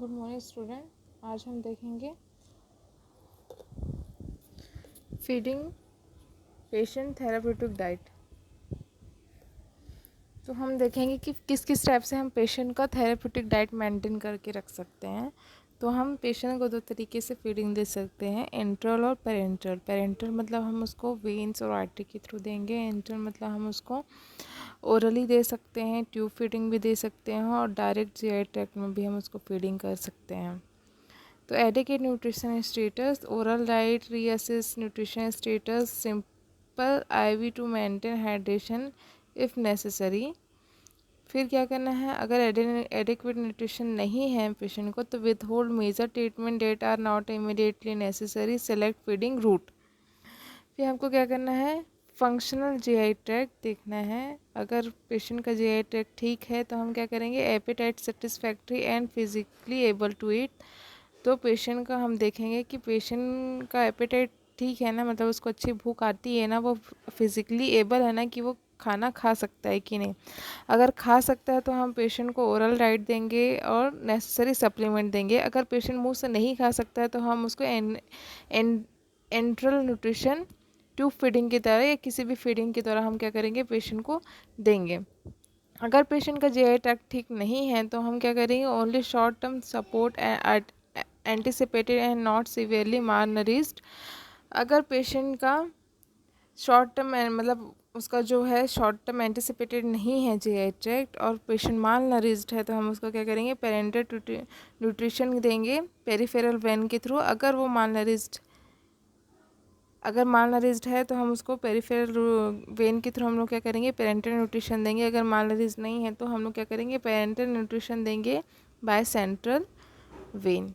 Good morning student. आज हम देखेंगे फीडिंग पेशेंट थेराप्यूटिक डाइट। तो हम देखेंगे कि किस किस टाइप से हम पेशेंट का थेराप्यूटिक डाइट मेंटेन करके रख सकते हैं। तो हम पेशेंट को दो तरीके से फीडिंग दे सकते हैं, एंट्रल और पेरेंटल। पेरेंटल मतलब हम उसको वेन्स और आर्टरी के थ्रू देंगे, एंट्रल मतलब हम उसको ओरली दे सकते हैं, ट्यूब फीडिंग भी दे सकते हैं और डायरेक्ट जीआई ट्रैक्ट में भी हम उसको फीडिंग कर सकते हैं। तो adequate nutrition status, oral diet, reassess nutrition status, simple IV to maintain hydration if necessary. फिर क्या करना है, अगर एडिक्वेट न्यूट्रिशन नहीं है पेशेंट को तो withhold major treatment that are not immediately necessary, select feeding route. फिर हमको क्या करना है, फंक्शनल जीआई ट्रैक्ट देखना है। अगर पेशेंट का जीआई ट्रैक्ट ठीक है तो हम क्या करेंगे, appetite satisfactory and physically able to eat. तो पेशेंट का हम देखेंगे कि पेशेंट का एपेटाइट ठीक है ना, मतलब उसको अच्छी भूख आती है ना, वो फिज़िकली एबल है ना कि वो खाना खा सकता है कि नहीं। अगर खा सकता है तो हम पेशेंट को ओरल डाइट देंगे और नेसेसरी सप्लीमेंट देंगे। अगर पेशेंट मुंह से नहीं खा सकता है तो हम उसको एंट्रल न्यूट्रिशन ट्यूब फीडिंग की तरह या किसी भी फीडिंग की तरह हम क्या करेंगे, पेशेंट को देंगे। अगर पेशेंट का जीआई ट्रैक्ट ठीक नहीं है तो हम क्या करेंगे, only short term support anticipated and not severely malnourished. अगर पेशेंट का शॉर्ट टर्म मतलब उसका जो है शॉर्ट टर्म एंटिसिपेटेड नहीं है जीआई ट्रैक्ट और पेशेंट मालनरिश्ड है तो हम उसको क्या करेंगे, पेरेंटल न्यूट्रिशन देंगे पेरिफेरल वेन के थ्रू। अगर मालनरिश्ड है तो हम उसको पेरिफेरल वेन के थ्रू हम लोग क्या करेंगे, पेरेंटल न्यूट्रिशन देंगे। अगर मालनरिश्ड नहीं है तो हम लोग क्या करेंगे, पेरेंटल न्यूट्रिशन देंगे by central vein.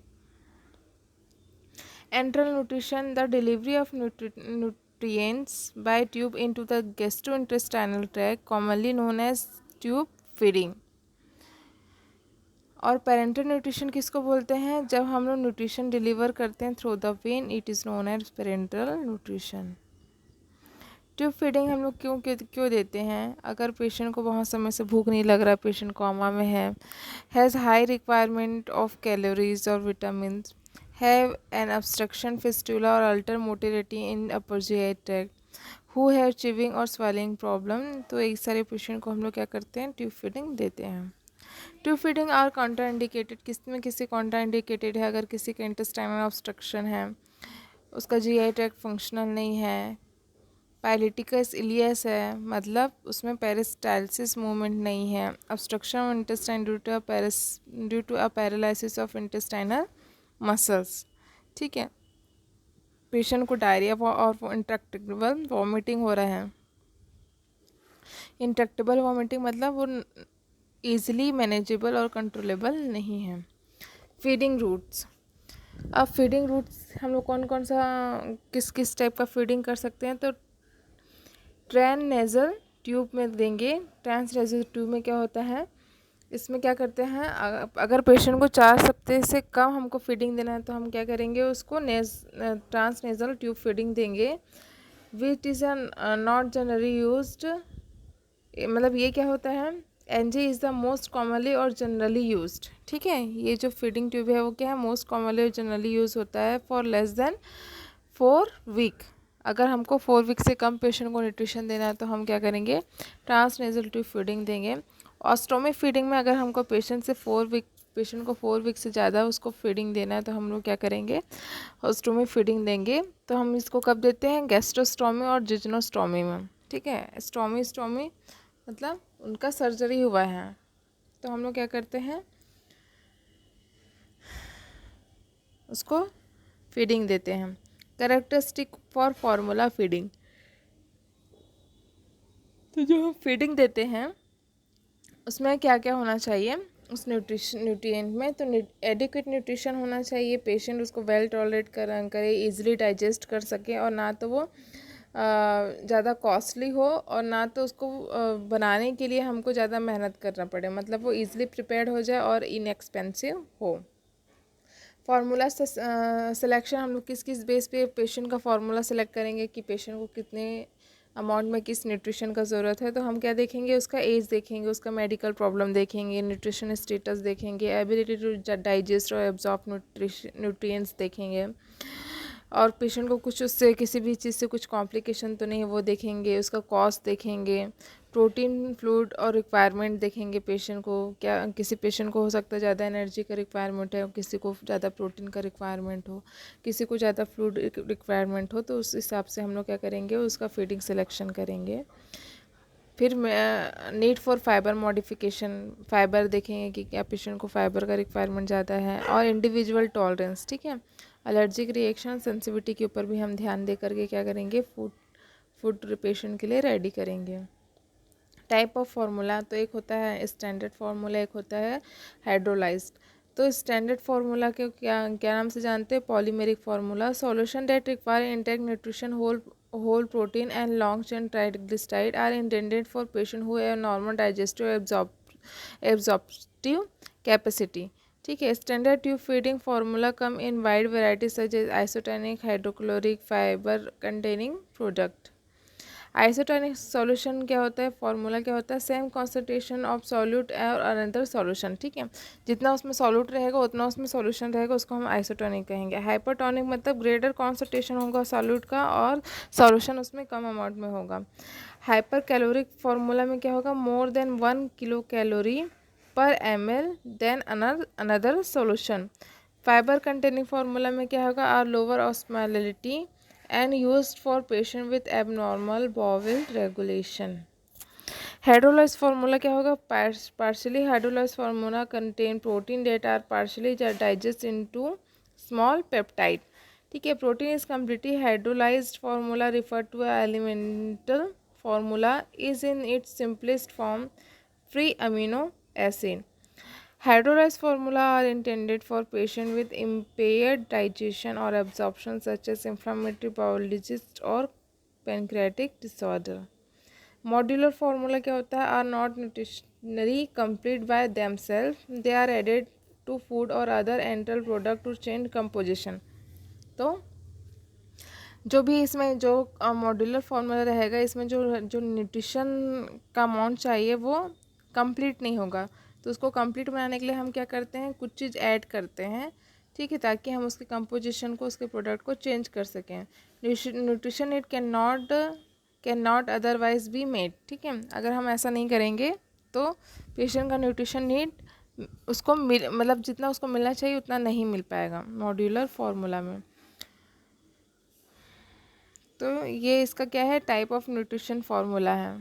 Enteral nutrition, the delivery of nutrients by tube into the gastrointestinal tract, commonly known as tube feeding। और पेरेंटल न्यूट्रिशन किसको बोलते हैं, जब हम लोग न्यूट्रिशन डिलीवर करते हैं through the vein, it is known as parenteral nutrition. Tube feeding हम लोग क्यों देते हैं, अगर पेशेंट को बहुत समय से भूख नहीं लग रहा, पेशेंट कोमा में है, has high requirement of calories और vitamin, have an obstruction fistula or alter motility in upper GI tract, who have chewing और swallowing problem। तो एक सारे पेशेंट को हम लोग क्या करते हैं, ट्यूब फीडिंग देते हैं। Tube feeding are contraindicated, किसमें किसी कॉन्ट्रा इंडिकेटेड है, अगर किसी का इंटेस्टाइनल ऑब्स्ट्रक्शन है, उसका जीआई ट्रैक्ट फंक्शनल नहीं है, पायलिटिकस इलियस है मतलब उसमें पेरिस्टालसिस मूवमेंट नहीं है, obstruction of intestine due to a paralysis of intestinal muscles. ठीक है, पेशेंट को डायरिया और इंट्रैक्टेबल वॉमिटिंग हो रहा है। इंट्रैक्टेबल वॉमिटिंग मतलब वो ईजिली मैनेजेबल और कंट्रोलेबल नहीं है। फीडिंग रूट्स, अब फीडिंग रूट्स हम लोग कौन कौन सा किस किस टाइप का फीडिंग कर सकते हैं, तो ट्रैन नेज़ल ट्यूब में देंगे। ट्रांस नेज़ल ट्यूब में क्या होता है, इसमें क्या करते हैं, अगर पेशेंट को 4 सप्ताह से कम हमको फीडिंग देना है तो हम क्या करेंगे, उसको ट्रांस नेज़ल ट्यूब फीडिंग देंगे। Which is not generally used, मतलब ये क्या होता है, NG is the most commonly और जनरली यूज्ड। ठीक है, ये जो फीडिंग ट्यूब है वो क्या है, मोस्ट कॉमनली और जनरली यूज़ होता है फॉर लेस देन 4 वीक। अगर हमको 4 वीक से कम पेशेंट को न्यूट्रिशन देना है तो हम क्या करेंगे, ट्रांस नेज़ल ट्यूब फीडिंग देंगे। ऑस्टोमिक फीडिंग में अगर हमको पेशेंट को 4 वीक से ज़्यादा उसको फीडिंग देना है तो हम लोग क्या करेंगे, ऑस्टोमिक फीडिंग देंगे। तो हम इसको कब देते हैं, गैस्ट्रोस्टोमी और जिजनोस्टोमी में। ठीक है, स्टोमी मतलब उनका सर्जरी हुआ है तो हम लोग क्या करते हैं, उसको फीडिंग देते हैं। कैरेक्टरिस्टिक फॉर फार्मूला फीडिंग, तो जो हम फीडिंग देते हैं उसमें क्या क्या होना चाहिए, उस न्यूट्रिएंट में, तो एडिक्वेट न्यूट्रिशन होना चाहिए, पेशेंट उसको वेल टॉलरेट करे, इजीली डाइजेस्ट कर सके, और ना तो वो ज़्यादा कॉस्टली हो और ना तो उसको बनाने के लिए हमको ज़्यादा मेहनत करना पड़े, मतलब वो इजीली प्रिपेयर्ड हो जाए और इनएक्सपेंसिव हो। फार्मूला सिलेक्शन हम लोग किस किस बेस पे पेशेंट का फार्मूला सेलेक्ट करेंगे कि पेशेंट को कितने अमाउंट में किस न्यूट्रिशन का ज़रूरत है, तो हम क्या देखेंगे, उसका एज देखेंगे, उसका मेडिकल प्रॉब्लम देखेंगे, न्यूट्रिशन स्टेटस देखेंगे, एबिलिटी टू डाइजेस्ट और एब्जॉर्ब न्यूट्रिएंट्स देखेंगे, और पेशेंट को कुछ उससे किसी भी चीज़ से कुछ कॉम्प्लिकेशन तो नहीं है वो देखेंगे, उसका कॉस्ट देखेंगे, प्रोटीन फ्लूइड और रिक्वायरमेंट देखेंगे पेशेंट को, क्या किसी पेशेंट को हो सकता है ज़्यादा एनर्जी का रिक्वायरमेंट है, किसी को ज़्यादा प्रोटीन का रिक्वायरमेंट हो, किसी को ज़्यादा फ्लूइड रिक्वायरमेंट हो, तो उस हिसाब से हम लोग क्या करेंगे, उसका फीडिंग सिलेक्शन करेंगे। फिर need for fibre modification, fibre देखेंगे कि क्या पेशेंट को फाइबर का रिक्वायरमेंट ज़्यादा है, और इंडिविजुअल टॉलरेंस, ठीक है, एलर्जिक रिएक्शन सेंसिटिविटी के ऊपर भी हम ध्यान दे करके क्या करेंगे, फूड पेशेंट के लिए रेडी करेंगे। टाइप ऑफ फार्मूला, तो एक होता है स्टैंडर्ड फार्मूला, एक होता है हाइड्रोलाइज्ड। तो स्टैंडर्ड फार्मूला के क्या क्या नाम से जानते हैं, polymeric formula, solution that require intake nutrition whole protein and long chain triglyceride are intended for patients who have normal digestive absorptive capacity, ठीक है। Standard tube feeding formula come in wide variety such as isotonic hydrochloric fibre containing product. Isotonic solution क्या होता है, formula क्या होता है, same concentration of solute और another solution, ठीक है, जितना उसमें सॉल्यूट रहेगा उतना उसमें सॉल्यूशन रहेगा, उसको हम आइसोटोनिक कहेंगे। हाइपरटोनिक मतलब ग्रेटर कॉन्सेंट्रेशन होगा सॉल्यूट का और सॉल्यूशन उसमें कम अमाउंट में होगा। हाइपर कैलोरिक फार्मूला में क्या होगा, more than 1 kilo calorie per ml than another solution. Fibre containing formula में क्या होगा, are lower osmolality and used for patient with abnormal bowel regulation। hydrolyzed formula क्या होगा, partially hydrolyzed formula contain protein that are partially digest into small peptide, ठीक है। protein is completely hydrolyzed formula referred to as elemental formula is in its simplest form free amino acid। Hydrolyzed formula are intended for patients with impaired digestion or absorption such as inflammatory bowel disease or pancreatic disorder। Modular formula क्या होता है, are not nutritionally complete by themselves, they are added to food or other enteral product to change composition। तो जो भी इसमें जो modular formula रहेगा, इसमें जो जो न्यूट्रिशन का अमाउंट चाहिए वो कंप्लीट नहीं होगा, तो उसको कंप्लीट बनाने के लिए हम क्या करते हैं, कुछ चीज़ ऐड करते हैं, ठीक है, ताकि हम उसके कंपोजिशन को, उसके प्रोडक्ट को चेंज कर सकें। Nutrition it can not otherwise be made, ठीक है, अगर हम ऐसा नहीं करेंगे तो पेशेंट का न्यूट्रिशन नीड उसको मतलब जितना उसको मिलना चाहिए उतना नहीं मिल पाएगा मॉड्यूलर फार्मूला में। तो ये इसका क्या है, टाइप ऑफ न्यूट्रिशन फार्मूला है।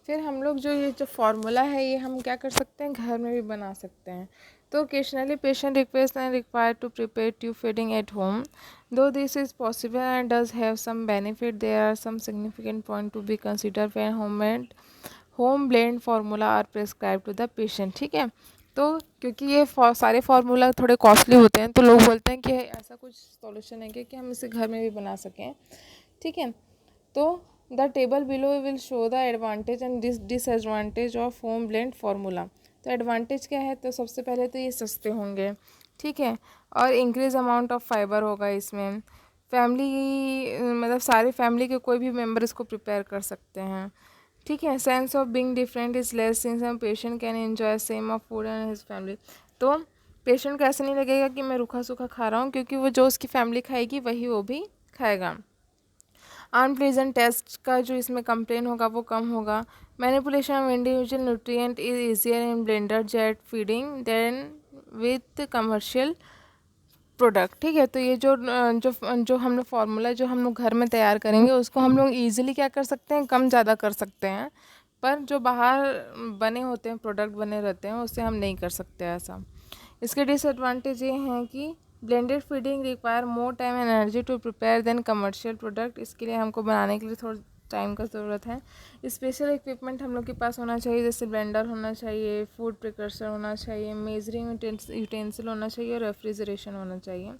फिर हम लोग जो ये जो फार्मूला है ये हम क्या कर सकते हैं, घर में भी बना सकते हैं। तो occasionally patient request and required to prepare tube feeding at home, though this is possible and does have some benefit, there are some significant point to be consider when home blend formula are prescribe to the patient, ठीक है। तो क्योंकि ये सारे formula थोड़े costly होते हैं, तो लोग बोलते हैं कि ऐसा कुछ सॉल्यूशन है कि हम इसे घर में भी बना सकें, ठीक है। तो the table below will show the advantage and disadvantage of home blend formula. तो एडवांटेज क्या है, तो सबसे पहले तो ये सस्ते होंगे, ठीक है, और इंक्रीज अमाउंट ऑफ फाइबर होगा इसमें, फैमिली मतलब सारे फैमिली के कोई भी मेम्बर इसको प्रिपेयर कर सकते हैं, ठीक है। Sense of being different is less since हम patient can enjoy same of food and his family. तो पेशेंट को ऐसा नहीं लगेगा कि मैं रूखा सूखा खा रहा हूँ, क्योंकि वो जो उसकी फैमिली खाएगी वही वो भी खाएगा। अनप्लेजेंट टेस्ट का जो इसमें कंप्लेन होगा वो कम होगा। Manipulation of individual nutrient is easier in blender jet feeding than with commercial product, ठीक है। तो ये जो जो जो हम लोग फार्मूला जो हम लोग घर में तैयार करेंगे उसको हम लोग ईजिली क्या कर सकते हैं, कम ज़्यादा कर सकते हैं, पर जो बाहर बने होते हैं प्रोडक्ट बने रहते हैं उससे हम नहीं कर सकते ऐसा। इसके डिसएडवांटेज ये हैं कि blended feeding require more time and energy to prepare than commercial product, इसके लिए हमको बनाने के लिए थोड़ा टाइम का ज़रूरत है। स्पेशल इक्विपमेंट हम लोग के पास होना चाहिए, जैसे ब्लेंडर होना चाहिए, फूड प्रिकर्सर होना चाहिए, मेजरिंग यूटेंसिल होना चाहिए और रेफ्रिजरेशन होना चाहिए,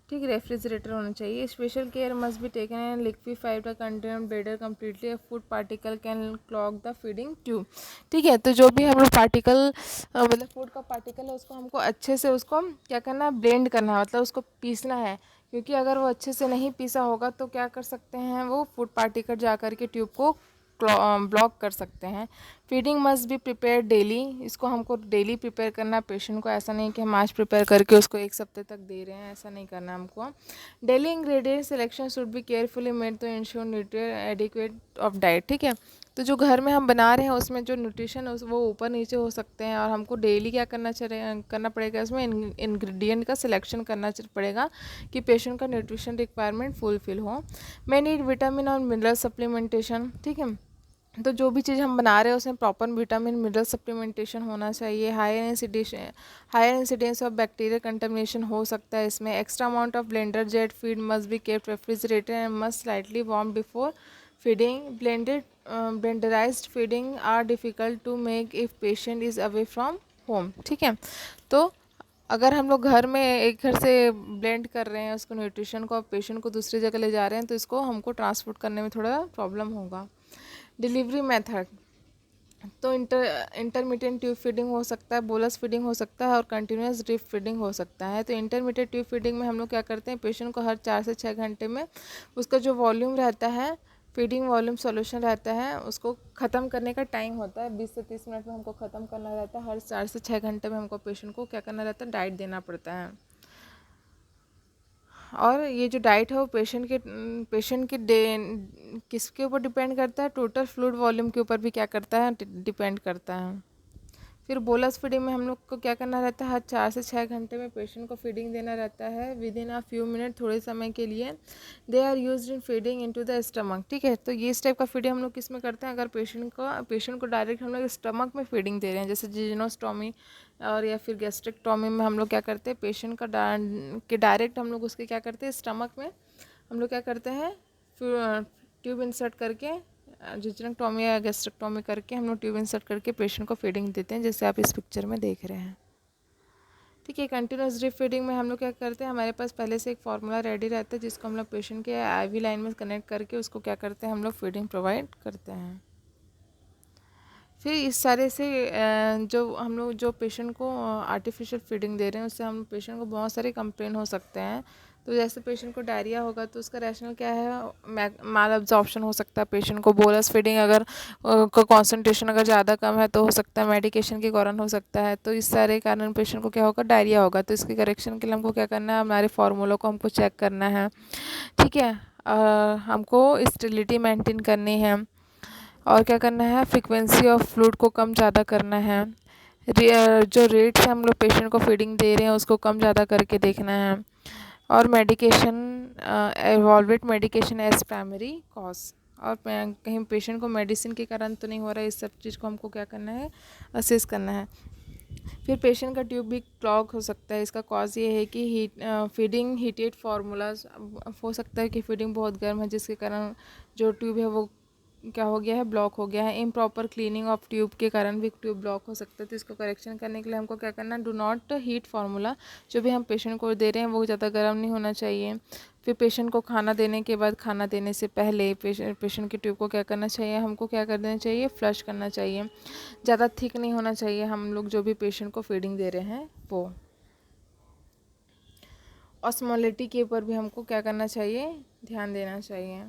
ठीक, रेफ्रिजरेटर होना चाहिए। Special care must be taken and liquefied the container bladder completely, food particle can clog the feeding tube. ठीक है, तो जो भी हम लोग पार्टिकल मतलब फूड का पार्टिकल है उसको हमको अच्छे से उसको क्या करना है, ब्लेंड करना है, मतलब उसको पीसना है, क्योंकि अगर वो अच्छे से नहीं पीसा होगा तो क्या कर सकते हैं, वो फूड पार्टिकल जा कर के ट्यूब को ब्लॉक कर सकते हैं। Feeding must be prepare daily, इसको हमको डेली प्रिपेयर करना है पेशेंट को, ऐसा नहीं कि हम आज प्रिपेयर करके उसको एक हफ्ते तक दे रहे हैं, ऐसा नहीं करना हमको। Daily ingredient selection should be carefully made to ensure nutrient adequate of diet. ठीक है, तो जो घर में हम बना रहे हैं उसमें जो न्यूट्रिशन है वो ऊपर नीचे हो सकते हैं, और हमको डेली क्या करना पड़ेगा, इसमें इंग्रेडिएंट का सिलेक्शन करना पड़ेगा कि पेशेंट का न्यूट्रिशन रिक्वायरमेंट फुलफिल हो। मे नीड विटामिन और मिनरल सप्लीमेंटेशन। ठीक है, तो जो भी चीज़ हम बना रहे हैं उसमें प्रॉपर विटामिन मिनरल सप्लीमेंटेशन होना चाहिए। Higher incidence of bacterial contamination हो सकता है इसमें। Extra amount of blender jet feed must be kept refrigerated and must slightly warm before feeding. Blenderized feeding are difficult to make if patient is away from home. ठीक है, तो अगर हम लोग घर में एक घर से ब्लेंड कर रहे हैं उसको न्यूट्रिशन को, पेशेंट को दूसरी जगह ले जा रहे हैं, तो इसको हमको ट्रांसपोर्ट करने में थोड़ा प्रॉब्लम होगा। डिलीवरी मेथड, तो इंटरमीडिएट ट्यूब फीडिंग हो सकता है, बोलस फीडिंग हो सकता है और कंटिन्यूस ड्रिप फीडिंग हो सकता है। तो इंटरमीडिएट ट्यूब फीडिंग में हम लोग क्या करते हैं, पेशेंट को हर 4 से 6 घंटे में उसका जो वॉल्यूम रहता है, फीडिंग वॉल्यूम सॉल्यूशन रहता है, उसको ख़त्म करने का टाइम होता है 20 से 30 मिनट में हमको ख़त्म करना रहता है। हर 4 से 6 घंटे में हमको पेशेंट को क्या करना रहता है, डाइट देना पड़ता है। और ये जो डाइट है वो पेशेंट के किसके ऊपर डिपेंड करता है, टोटल फ्लूइड वॉल्यूम के ऊपर भी क्या करता है, डिपेंड करता है। फिर बोलस फीडिंग में हम लोग को क्या करना रहता है, हर 4 से 6 घंटे में पेशेंट को फीडिंग देना रहता है within a few minute, थोड़े समय के लिए। They are used in feeding into the stomach. ठीक है, तो ये इस टाइप का फीडिंग हम लोग किस में करते हैं, अगर पेशेंट को डायरेक्ट हम लोग स्टमक में फीडिंग दे रहे हैं, जैसे जिजोनोस्टोमी और या फिर गैस्ट्रिक्टोमी में हम लोग क्या करते हैं, पेशेंट का डायरेक्ट हम लोग उसके क्या करते हैं, स्टमक में हम लोग क्या करते हैं, ट्यूब इंसर्ट करके, जिजोनोटोमी या गैस्ट्रिक्टोमी करके हम लोग ट्यूब इंसर्ट करके पेशेंट को फीडिंग देते हैं, जैसे आप इस पिक्चर में देख रहे हैं। ठीक है, कंटिन्यूस ड्रिप फीडिंग में हम लोग क्या करते हैं, हमारे पास पहले से एक फार्मूला रेडी रहता है जिसको हम लोग पेशेंट के आईवी लाइन में कनेक्ट करके उसको क्या करते हैं, हम लोग फीडिंग प्रोवाइड करते हैं। फिर इस सारे से जो हम लोग जो पेशेंट को आर्टिफिशियल फीडिंग दे रहे हैं उससे हम पेशेंट को बहुत सारे कंप्लेन हो सकते हैं। तो जैसे पेशेंट को डायरिया होगा तो उसका रैशनल क्या है, माल अब्जॉर्प्शन हो सकता है पेशेंट को। बोलस फीडिंग अगर का कॉन्सेंट्रेशन अगर ज़्यादा कम है तो हो सकता है मेडिकेशन के कारण हो सकता है। तो इस सारे कारण पेशेंट को क्या होगा, डायरिया होगा। तो इसके करेक्शन के लिए हमको क्या करना है, हमारे फार्मूला को हमको चेक करना है। ठीक है, हमको स्टेरिलिटी मेंटेन करनी है और क्या करना है, फ्रीक्वेंसी ऑफ फ्लूइड को कम ज़्यादा करना है। जो रेट से हम लोग पेशेंट को फीडिंग दे रहे हैं उसको कम ज़्यादा करके देखना है। और medication, evaluate medication as primary cause, और कहीं पेशेंट को मेडिसिन के कारण तो नहीं हो रहा है, इस सब चीज़ को हमको क्या करना है, असेस करना है। फिर पेशेंट का ट्यूब भी क्लॉग हो सकता है, इसका कॉज ये है कि फीडिंग हीटेड फार्मूलाज, हो सकता है कि फीडिंग बहुत गर्म है जिसके कारण जो ट्यूब है वो क्या हो गया है, ब्लॉक हो गया है। इम्प्रॉपर क्लीनिंग ऑफ ट्यूब के कारण भी ट्यूब ब्लॉक हो सकता है। तो इसको करेक्शन करने के लिए हमको क्या करना है, डू नॉट हीट फार्मूला, जो भी हम पेशेंट को दे रहे हैं वो ज़्यादा गर्म नहीं होना चाहिए। फिर पेशेंट को खाना देने के बाद, खाना देने से पहले पेशेंट की ट्यूब को क्या करना चाहिए, हमको क्या कर देना चाहिए, फ्लश करना चाहिए। ज़्यादा थिक नहीं होना चाहिए हम लोग जो भी पेशेंट को फीडिंग दे रहे हैं वो। ऑस्मोलिटी के ऊपर भी हमको क्या करना चाहिए, ध्यान देना चाहिए।